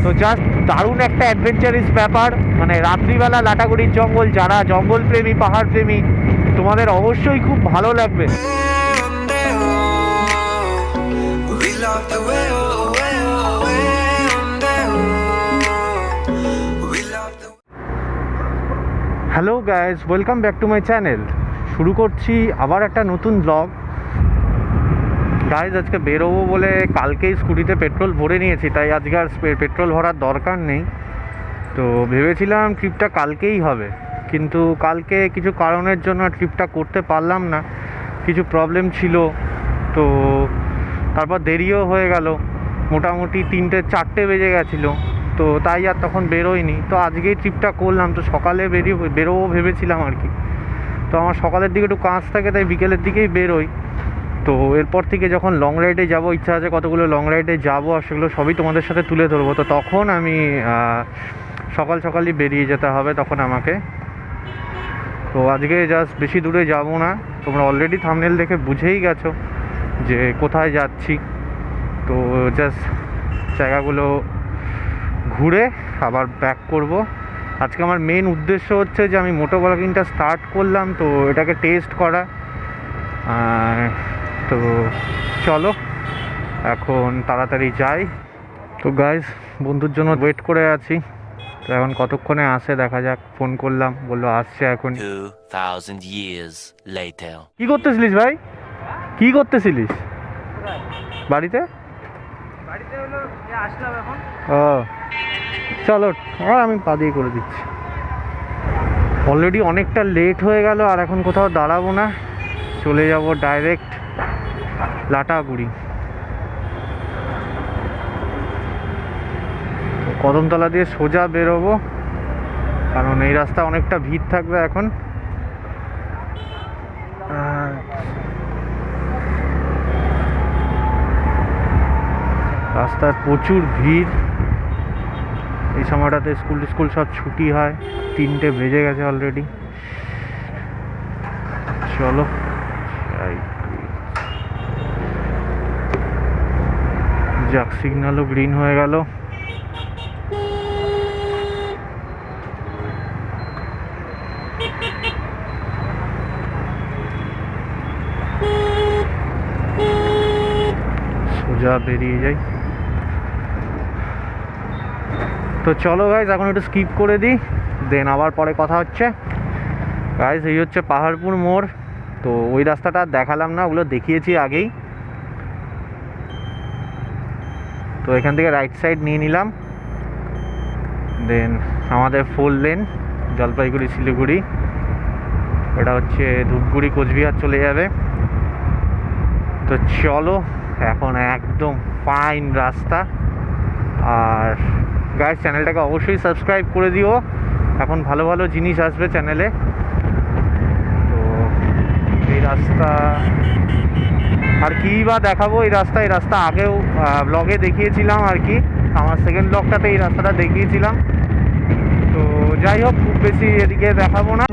তো জাস্ট দারুণ একটা অ্যাডভেঞ্চারিস ব্যাপার, মানে রাত্রিবেলা লাটাগুড়ির জঙ্গল, যারা জঙ্গল প্রেমী পাহাড় প্রেমী তোমাদের অবশ্যই খুব ভালো লাগবে। Hello guys, welcome back to my channel. শুরু করছি আবার একটা নতুন ব্লগ। গাইজ আজকে বেরোবো বলে কালকেই স্কুটিতে পেট্রোল ভরে নিয়েছি, তাই আজকে আর পেট্রোল ভরার দরকার নেই। তো ভেবেছিলাম ট্রিপটা কালকেই হবে, কিন্তু কালকে কিছু কারণের জন্য ট্রিপটা করতে পারলাম না, কিছু প্রবলেম ছিল। তো তারপর দেরিও হয়ে গেল, মোটামুটি 3-4 বেজে গেছিলো। তো তাই আর তখন বেরোয়নি। তো আজকেই ট্রিপটা করলাম। তো সকালে বেরোবো ভেবেছিলাম আর কি। তো আমার সকালের দিকে একটু কাজ থাকে, তাই বিকেলের দিকেই বেরোই। তো এরপর থেকে যখন লং রাইডে যাব, ইচ্ছা আছে কতগুলো লং রাইডে যাবো, আর সেগুলো সবই তোমাদের সাথে তুলে ধরবো। তো তখন আমি সকালই বেরিয়ে যেতে হবে তখন আমাকে। তো আজকে জাস্ট বেশি দূরে যাব না, তোমরা অলরেডি থাম্বনেল দেখে বুঝেই গেছো যে কোথায় যাচ্ছি। তো জাস্ট জায়গাগুলো ঘুরে আবার ব্যাক করব। আজকে আমার মেন উদ্দেশ্য হচ্ছে যে আমি মোটো ব্লগিংটা স্টার্ট করলাম, তো এটাকে টেস্ট করা। তো চলো এখন তাড়াতাড়ি যাই। তো গাইজ, বন্ধুর জন্য ওয়েট করে আছি। তো এখন কতক্ষণে আসে দেখা যাক। ফোন করলাম, বললো আসছে এখন। 2000 years later. কি করতেছিলিস ভাই? কি করতেছিলিস বাড়িতে? হলো আসলাম এখন। ও চলো, আমি পা দিয়ে করে দিচ্ছি। অলরেডি অনেকটা লেট হয়ে গেল, আর এখন কোথাও দাঁড়াবো না, চলে যাব ডাইরেক্ট লাটাগুড়ি। কদমতলা দিয়ে সোজা বেরোবো, কারণ এই রাস্তা অনেকটা ভিড় থাকবে এখন। রাস্তায় প্রচুর ভিড়। এই সময়টাতে স্কুল সব ছুটি হয়। 3টে বেজে গেছে অলরেডি। চলো যাক, সিগন্যালও গ্রিন হয়ে গেল। সোজা বেরিয়ে যাই। তো চলো গাইজ, এখন একটু স্কিপ করে দিই, দেন আবার পরে কথা হচ্ছে। গাইজ, এই হচ্ছে পাহাড়পুর মোড়। তো ওই রাস্তাটা দেখালাম না, ওগুলো দেখিয়েছি আগেই। তো এখান থেকে রাইট সাইড নিয়ে নিলাম, দেন আমাদের 4 লেন জলপাইগুড়ি শিলিগুড়ি, এটা হচ্ছে ধূপগুড়ি কোচবিহার চলে যাবে। তো চলো, এখন একদম ফাইন রাস্তা। আর গাইজ, চ্যানেলটাকে অবশ্যই সাবস্ক্রাইব করে দিও, এখন ভালো ভালো জিনিস আসবে চ্যানেলে। তো এই রাস্তা আর কি বা দেখাবো, এই রাস্তা আগেও ব্লগে দেখিয়েছিলাম আর কি, আমার সেকেন্ড ব্লগটাতে এই রাস্তাটা দেখিয়েছিলাম। তো যাই হোক, খুব বেশি এদিকে দেখাবো না।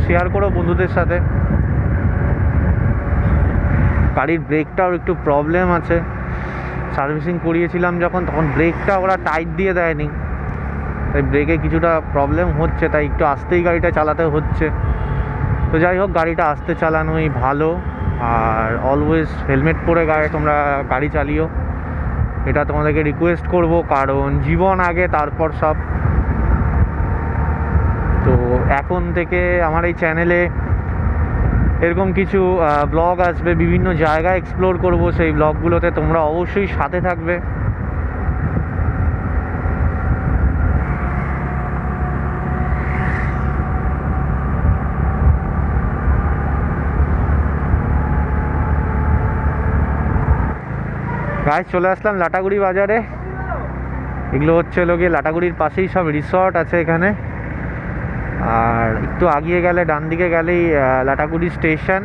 শেয়ার করো বন্ধুদের সাথে। গাড়ির ব্রেকটাও একটু প্রবলেম আছে, সার্ভিসিং করিয়েছিলাম যখন তখন ব্রেকটা ওরা টাইট দিয়ে দেয়নি, তাই ব্রেকে কিছুটা প্রবলেম হচ্ছে, তাই একটু আস্তেই গাড়িটা চালাতে হচ্ছে। তো যাই হোক, গাড়িটা আস্তে চালানোই ভালো, আর অলওয়েজ হেলমেট পরে তোমরা গাড়ি চালিও, এটা তোমাদেরকে রিকোয়েস্ট করব, কারণ জীবন আগে তারপর সব। তো এখন থেকে আমার এই চ্যানেলে এরকম কিছু ব্লগ আসবে, বিভিন্ন জায়গা এক্সপ্লোর করব, সেই ব্লগগুলোতে তোমরা অবশ্যই সাথে থাকবে। গাইজ চলে আসলাম লাটাগুড়ি বাজারে। এগুলো হচ্ছে গিয়ে লাটাগুড়ির পাশেই সব রিসর্ট আছে এখানে, আর একটু আগিয়ে গেলে ডান দিকে গেলেই লাটাগুড়ি স্টেশন,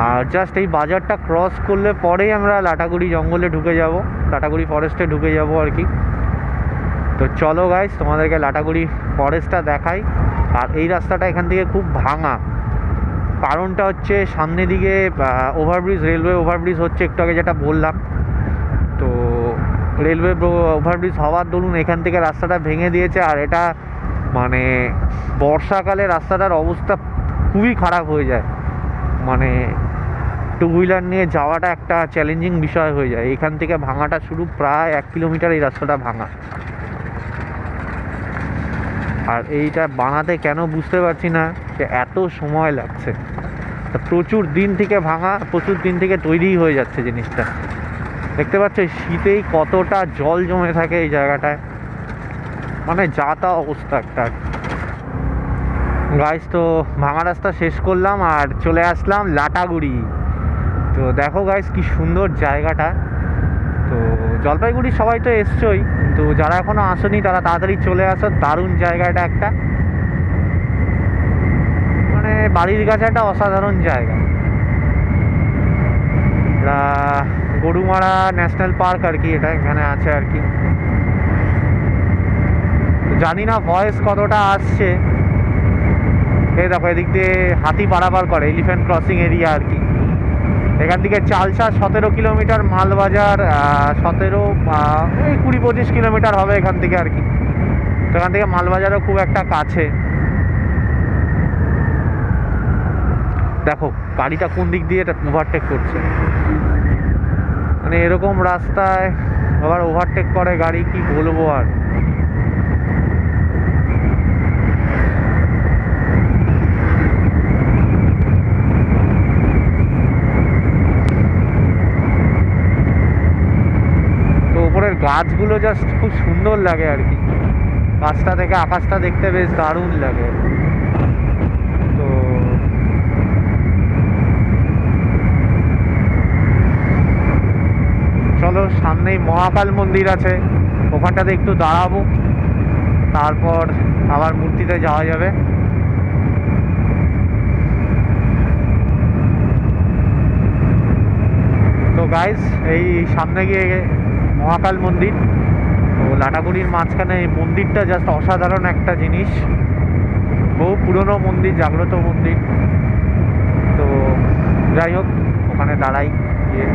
আর জাস্ট এই বাজারটা ক্রস করলে পরেই আমরা লাটাগুড়ি জঙ্গলে ঢুকে যাব, লাটাগুড়ি ফরেস্টে ঢুকে যাব আর কি। তো চলো গাইজ তোমাদেরকে লাটাগুড়ি ফরেস্টটা দেখাই। আর এই রাস্তাটা এখান থেকে খুব ভাঙা, কারণটা হচ্ছে সামনে দিকে ওভারব্রিজ, রেলওয়ে ওভারব্রিজ হচ্ছে একটু আগে যেটা বললাম। তো রেলওয়ে ওভারব্রিজ হওয়ার দরুন এখান থেকে রাস্তাটা ভেঙে দিয়েছে, আর এটা মানে বর্ষাকালে রাস্তাটার অবস্থা খুবই খারাপ হয়ে যায়, মানে টু হুইলার নিয়ে যাওয়াটা একটা চ্যালেঞ্জিং বিষয় হয়ে যায়। এখান থেকে ভাঙাটা শুরু, প্রায় 1 কিলোমিটার এই রাস্তাটা ভাঙা। আর এইটা বানাতে কেন বুঝতে পারছি না যে এত সময় লাগছে, প্রচুর দিন থেকে ভাঙা, প্রচুর দিন থেকে তৈরিই হয়ে যাচ্ছে জিনিসটা। দেখতে পাচ্ছ শীতেই কতটা জল জমে থাকে এই জায়গাটায়, মানে যা তা অবস্থা একটা। গাইস তো ভাঙা রাস্তা শেষ করলাম আর চলে আসলাম লাটাগুড়ি। তো দেখো গাইস কি সুন্দর জায়গাটা। তো জলপাইগুড়ি সবাই তো এসছই, কিন্তু যারা এখনো আসেনি তারা তাড়াতাড়ি চলে আসো, দারুণ জায়গাটা একটা, মানে বাড়ির কাছে একটা অসাধারণ জায়গা। এটা গরুমারা ন্যাশনাল পার্ক আর কি, এটা এখানে আছে আর কি। জানি না ভয়েস কতটা আসছে। এই দেখো এদিক দিয়ে হাতি পারাপার করে, এলিফ্যান্ট ক্রসিং এরিয়া আর কি। এখান থেকে চালসা 17 কিলোমিটার, মালবাজার 17 এই 20-25 কিলোমিটার হবে এখান থেকে আর কি। তো এখান থেকে মালবাজারও খুব একটা কাছে। দেখো গাড়িটা কোন দিক দিয়ে এটা ওভারটেক করছে, মানে এরকম রাস্তায় আবার ওভারটেক করে গাড়ি, কি বলবো আর। তো উপরের গাছগুলো জাস্ট খুব সুন্দর লাগে আর কি, গাছটা থেকে আকাশটা দেখতে বেশ দারুণ লাগে। তো চলো, সামনেই মহাকাল মন্দির আছে, ওখানটাতে একটু দাঁড়াবো, তারপর আবার মূর্তিতে যাওয়া যাবে। তো গাইস এই সামনে গিয়ে মহাকাল মন্দির, তো লাটাগুড়ির মাঝখানে এই মন্দিরটা জাস্ট অসাধারণ একটা জিনিস, বহু পুরনো মন্দির, জাগ্রত মন্দির। তো যাই হোক ওখানে দাঁড়াই গিয়ে,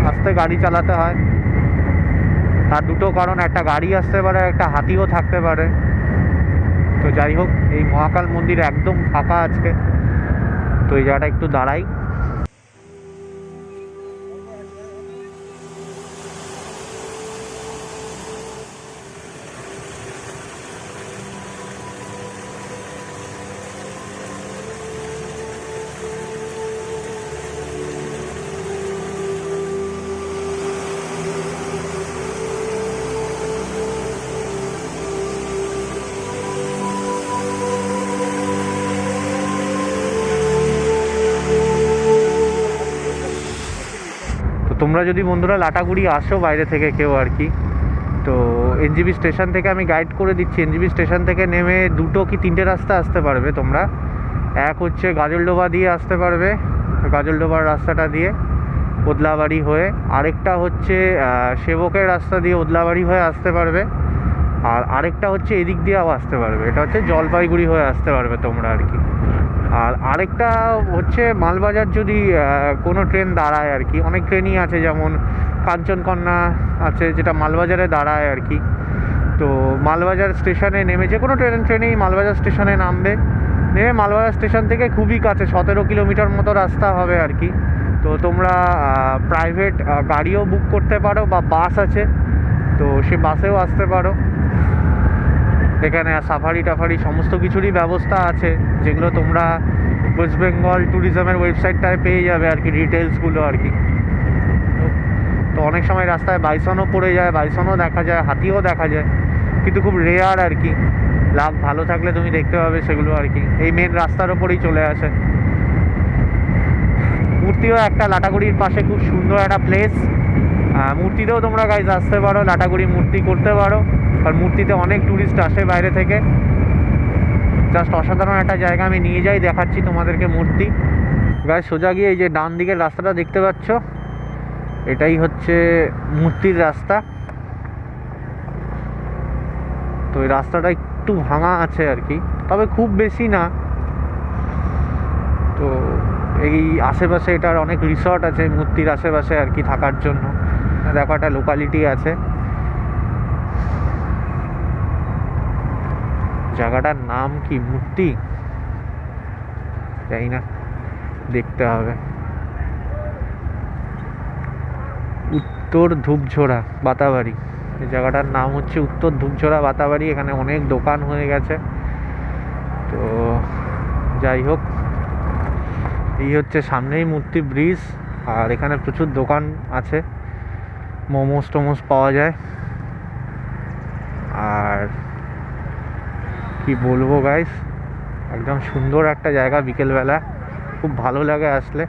আস্তে গাড়ি চালাতে হয়, তার দুটো কারণ, একটা গাড়ি আসতে পারে, একটা হাতিও থাকতে পারে। তো যাই হোক এই মহাকাল মন্দির একদম ফাঁকা আজকে, তো এই জায়গাটা একটু দাঁড়াই। তোমরা যদি বন্ধুরা লাটাগুড়ি আসো বাইরে থেকে কেউ আর কি, তো এনজিবি স্টেশন থেকে আমি গাইড করে দিচ্ছি। এনজিবি স্টেশন থেকে নেমে 2 কি 3টে রাস্তা আসতে পারবে তোমরা। এক হচ্ছে গাজলডোবা দিয়ে আসতে পারবে, গাজলডোবার রাস্তাটা দিয়ে ওদলাবাড়ি হয়ে, আরেকটা হচ্ছে সেবকের রাস্তা দিয়ে ওদলাবাড়ি হয়ে আসতে পারবে, আর আরেকটা হচ্ছে এদিক দিয়েও আসতে পারবে, এটা হচ্ছে জলপাইগুড়ি হয়ে আসতে পারবে তোমরা আর কি। আর আরেকটা হচ্ছে মালবাজার যদি কোনো ট্রেন দাঁড়ায় আর কি, অনেক ট্রেনই আছে, যেমন কাঞ্চনকন্যা আছে যেটা মালবাজারে দাঁড়ায় আর কি। তো মালবাজার স্টেশনে নেমে যে কোনো ট্রেনেই মালবাজার স্টেশনে নামবে, নেমে মালবাজার স্টেশন থেকে খুবই কাছে 17 কিলোমিটার মতো রাস্তা হবে আর কি। তো তোমরা প্রাইভেট গাড়িও বুক করতে পারো বা বাস আছে, তো সে বাসেও আসতে পারো। এখানে সাফারি টাফারি সমস্ত কিছুরই ব্যবস্থা আছে, যেগুলো তোমরা ওয়েস্ট বেঙ্গল ট্যুরিজমের ওয়েবসাইটটায় পেয়ে যাবে আর কি, ডিটেলসগুলো আর কি। তো অনেক সময় রাস্তায় বাইসনও পড়ে যায়, বাইসনও দেখা যায়, হাতিও দেখা যায়, কিন্তু খুব রেয়ার আর কি। লাভ ভালো থাকলে তুমি দেখতে পাবে সেগুলো আর কি। এই মেন রাস্তার ওপরেই চলে আসে। মূর্তিও একটা লাটাগুড়ির পাশে খুব সুন্দর একটা প্লেস, মূর্তিতেও তোমরা গাইজ আসতে পারো, লাটাগুড়ি মূর্তি করতে পারো। আর মূর্তিতে অনেক ট্যুরিস্ট আসে বাইরে থেকে, জাস্ট অসাধারণ একটা জায়গা। আমি নিয়ে যাই, দেখাচ্ছি তোমাদেরকে মূর্তি। গাইজ সোজা গিয়ে এই যে ডান দিকের রাস্তাটা দেখতে পাচ্ছ, এটাই হচ্ছে মূর্তির রাস্তা। তো এই রাস্তাটা একটু ভাঙা আছে আর কি, তবে খুব বেশি না। তো এই আশেপাশে এটার অনেক রিসর্ট আছে মূর্তির আশেপাশে আর কি, থাকার জন্য। দেখো একটা লোকালিটি আছে, জায়গাটার নাম কি, মূর্তি জানি না, দেখতে হবে। উত্তর ধূপঝোড়া বাতাবাড়ি, এই জায়গাটার নাম হচ্ছে উত্তর ধূপঝোড়া বাতাবাড়ি। এখানে অনেক দোকান হয়ে গেছে। তো যাই হোক, এই হচ্ছে সামনেই মূর্তি ব্রিজ, আর এখানে প্রচুর দোকান আছে, মোমোস টোমোস পাওয়া যায়। আর কি বলবো গাইস, একদম সুন্দর একটা জায়গা, বিকেলবেলা খুব ভালো লাগে আসলে।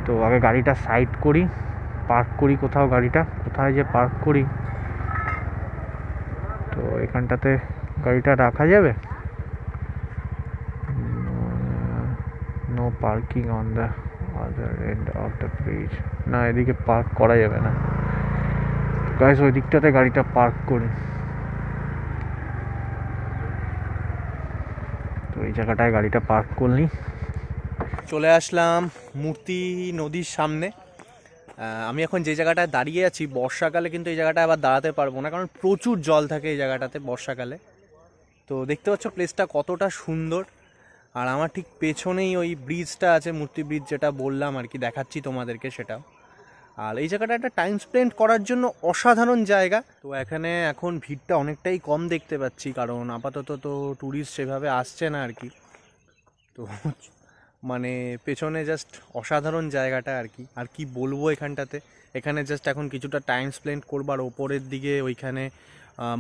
তো আগে গাড়িটা সাইড করি, পার্ক করি কোথাও, গাড়িটা কোথায় যে পার্ক করি। তো এখানটাতে গাড়িটা রাখা যাবে, no parking on the other end of the bridge. না, এদিকে পার্ক করা যাবে না গাইস, ওই দিকটাতে গাড়িটা পার্ক করি। তো এই জায়গাটায় গাড়িটা পার্ক করলি। চলে আসলাম মূর্তি নদীর সামনে। আমি এখন যে জায়গাটায় দাঁড়িয়ে আছি, বর্ষাকালে কিন্তু এই জায়গাটায় আবার দাঁড়াতে পারবো না, কারণ প্রচুর জল থাকে এই জায়গাটাতে বর্ষাকালে। তো দেখতে পাচ্ছ প্লেসটা কতটা সুন্দর। আর আমার ঠিক পেছনেই ওই ব্রিজটা আছে, মূর্তি ব্রিজ যেটা বললাম আর কি, দেখাচ্ছি তোমাদেরকে সেটাও। আর এই জায়গাটা একটা টাইম স্পেন্ড করার জন্য অসাধারণ জায়গা। তো এখানে এখন ভিড়টা অনেকটাই কম দেখতে পাচ্ছি, কারণ আপাতত তো ট্যুরিস্ট সেভাবে আসছে না আর কি। তো মানে পেছনে জাস্ট অসাধারণ জায়গাটা আর কি। আর কি বলবো, এখানে জাস্ট এখন কিছুটা টাইম স্পেন্ড করবার, ওপরের দিকে ওইখানে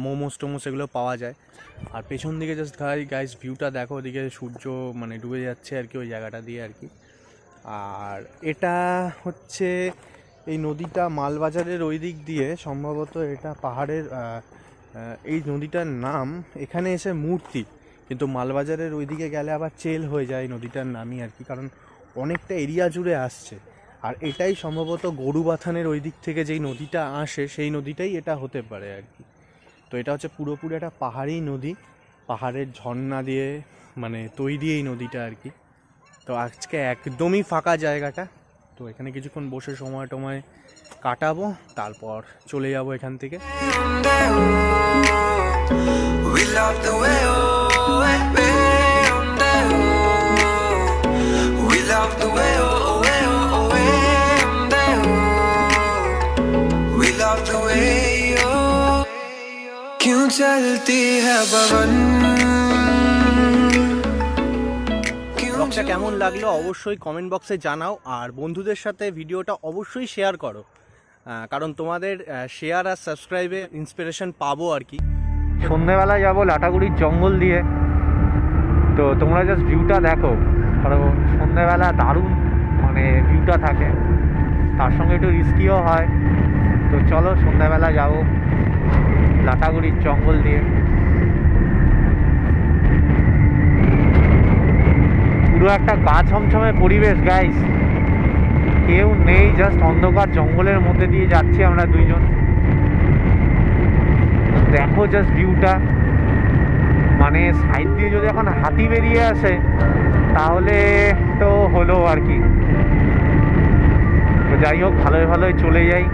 মোমোস টোমোস এগুলো পাওয়া যায়। আর পেছন দিকে জাস্ট গাইস ভিউটা দেখো, ওদিকে সূর্য মানে ডুবে যাচ্ছে আর কি ওই জায়গাটা দিয়ে আর কি। আর এটা হচ্ছে এই নদীটা মালবাজারের ওই দিক দিয়ে, সম্ভবত এটা পাহাড়ের, এই নদীটার নাম এখানে এসে মূর্তি, কিন্তু মালবাজারের ওইদিকে গেলে আবার চেল হয়ে যায় নদীটার নামই আর কি, কারণ অনেকটা এরিয়া জুড়ে আসছে। আর এটাই সম্ভবত গরুবাথানের ওই দিক থেকে যেই নদীটা আসে, সেই নদীটাই এটা হতে পারে আর কি। তো এটা হচ্ছে পুরোপুরি একটা পাহাড়ি নদী, পাহাড়ের ঝর্ণা দিয়ে মানে তৈরি এই নদীটা আর কি। তো আজকে একদমই ফাঁকা জায়গাটা, তো এখানে কিছুক্ষণ বসে সময় টময় কাটাবো, তারপর চলে যাবো এখান থেকে। We love the way, oh, way on there. We love the way, oh, way, oh, way on there. We love the way, oh. क्यों चलती है बवन। ব্লগটা কেমন লাগলো অবশ্যই কমেন্ট বক্সে জানাও, আর বন্ধুদের সাথে ভিডিওটা অবশ্যই শেয়ার করো, কারণ তোমাদের শেয়ার আর সাবস্ক্রাইবে ইন্সপিরেশন পাবো আর কি। সন্ধ্যেবেলা যাবো লাটাগুড়ির জঙ্গল দিয়ে, তো তোমরা জাস্ট ভিউটা দেখো, কারণ সন্ধ্যেবেলা দারুণ মানে ভিউটা থাকে, তার সঙ্গে একটু রিস্কিও হয়। তো চলো সন্ধ্যেবেলা যাবো লাটাগুড়ির জঙ্গল দিয়ে। পুরো একটা গা ছমছমে পরিবেশ গাইস, কেউ নেই, জাস্ট অন্ধকার জঙ্গলের মধ্যে দিয়ে যাচ্ছি আমরা দুইজন। দেখো জাস্ট ভিউটা, মানে সাইড দিয়ে যদি এখন হাতি বেরিয়ে আসে তাহলে তো হলো আর কি। তো যাই হোক, ভালোই ভালোই চলে যাই।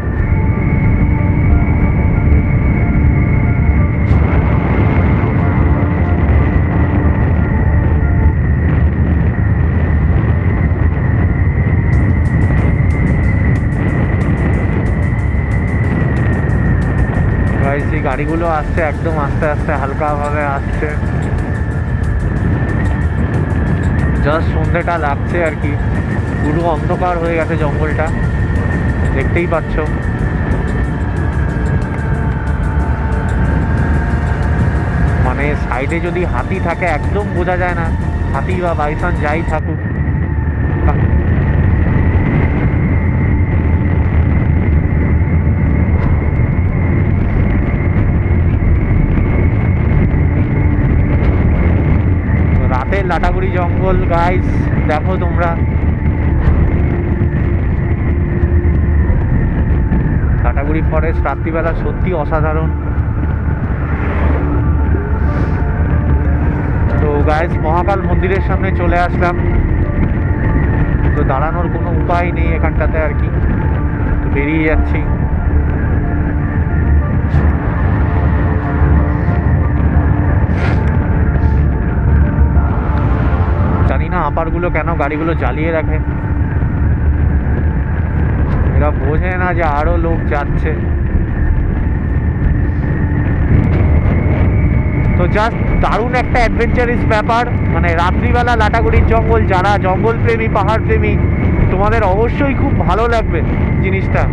এই গাড়িগুলো আসছে একদম আস্তে আস্তে হালকাভাবে আসছে, জাস্ট সন্ধ্যেটা লাগছে আর কি। পুরো অন্ধকার হয়ে গেছে জঙ্গলটা, দেখতেই পাচ্ছ। মানে সাইডে যদি হাতি থাকে একদম বোঝা যায় না, হাতি বা বাইসন যাই থাকুক। রাতের লাটাগুড়ি জঙ্গল গাইস, দেখো তোমরা। লাটাগুড়ি ফরেস্ট রাত্রিবেলা সত্যি অসাধারণ। তো গাইস, মহাকাল মন্দিরের সামনে চলে আসলাম। তো দাঁড়ানোর কোনো উপায় নেই এখানটাতে আর কি, তো বেরিয়ে যাচ্ছি। জানি না আপারগুলো কেন গাড়িগুলো জ্বালিয়ে রাখে, এরা বোঝে না যে আরো লোক যাচ্ছে। তো জাস্ট দারুণ একটা অ্যাডভেঞ্চারাস ব্যাপার, মানে রাত্রিবেলা লাটাগুড়ির জঙ্গল, যারা জঙ্গল প্রেমী পাহাড় প্রেমী তোমাদের অবশ্যই খুব ভালো লাগবে জিনিসটা।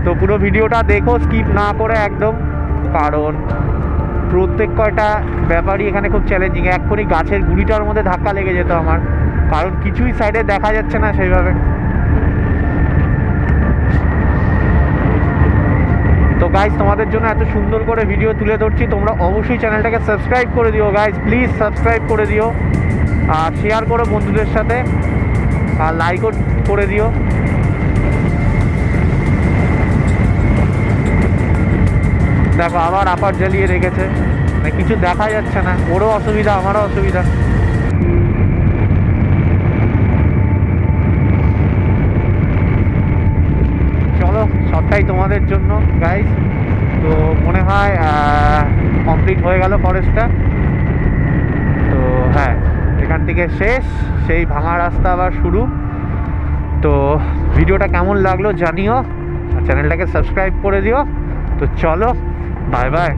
তো পুরো ভিডিওটা দেখো স্কিপ না করে একদম, কারণ প্রত্যেক কয়টা ব্যাপারই এখানে খুব চ্যালেঞ্জিং। এক্ষুনি গাছের গুড়িটার মধ্যে ধাক্কা লেগে যেত আমার, কারণ কিছুই সাইডে দেখা যাচ্ছে না সেইভাবে। তো গাইজ, তোমাদের জন্য এত সুন্দর করে ভিডিও তুলে ধরছি, তোমরা অবশ্যই চ্যানেলটাকে সাবস্ক্রাইব করে দিও গাইজ, প্লিজ সাবস্ক্রাইব করে দিও, আর শেয়ার করো বন্ধুদের সাথে, আর লাইকও করে দিও। দেখো আবার আপার জ্বালিয়ে রেখেছে, মানে কিছু দেখা যাচ্ছে না, ওরও অসুবিধা আমারও অসুবিধা। চলো, সবটাই তোমাদের জন্য গাইস। তো মনে হয় কমপ্লিট হয়ে গেল ফরেস্টটা। তো হ্যাঁ, এখান থেকে শেষ, সেই ভাঙা রাস্তা আবার শুরু। তো ভিডিওটা কেমন লাগলো জানিও, আর চ্যানেলটাকে সাবস্ক্রাইব করে দিও। তো চলো, বাই বাই।